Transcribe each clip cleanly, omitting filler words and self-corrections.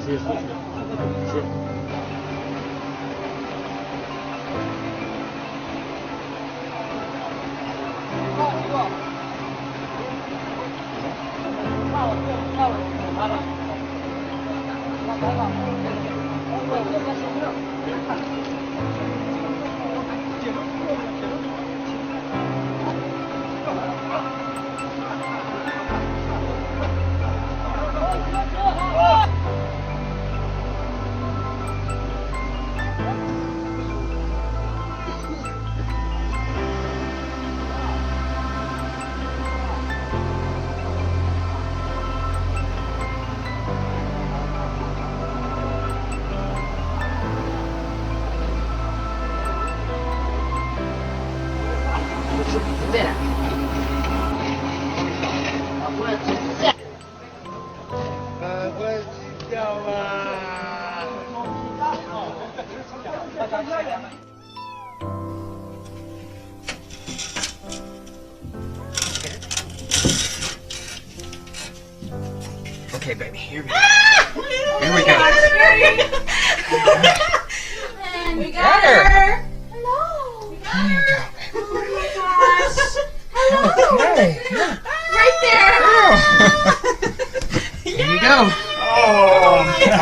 是是是。赶快睡觉吧。Okay, baby, here we go. Here we go. And we got her. Hello. Here you go. Oh my gosh. Hello. Okay. Right there. Here you go. Oh, okay.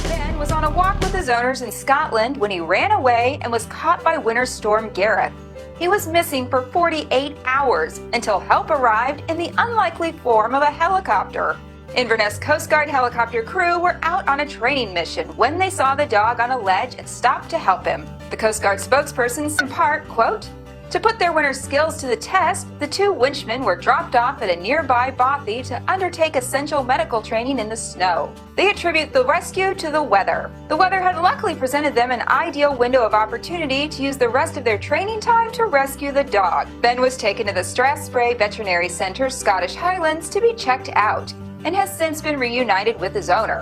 Ben was on a walk with his owners in Scotland when he ran away and was caught by Winter Storm Gareth. He was missing for 48 hours until help arrived in the unlikely form of a helicopter. Inverness Coast Guard helicopter crew were out on a training mission when they saw the dog on a ledge and stopped to help him. The Coast Guard spokesperson said in part, quote, "To put their winter skills to the test, the two winchmen were dropped off at a nearby bothy to undertake essential medical training in the snow. They attribute the rescue to the weather. The weather had luckily presented them an ideal window of opportunity to use the rest of their training time to rescue the dog." Ben was taken to the Strathspey Veterinary Centre, Scottish Highlands, to be checked out and has since been reunited with his owner.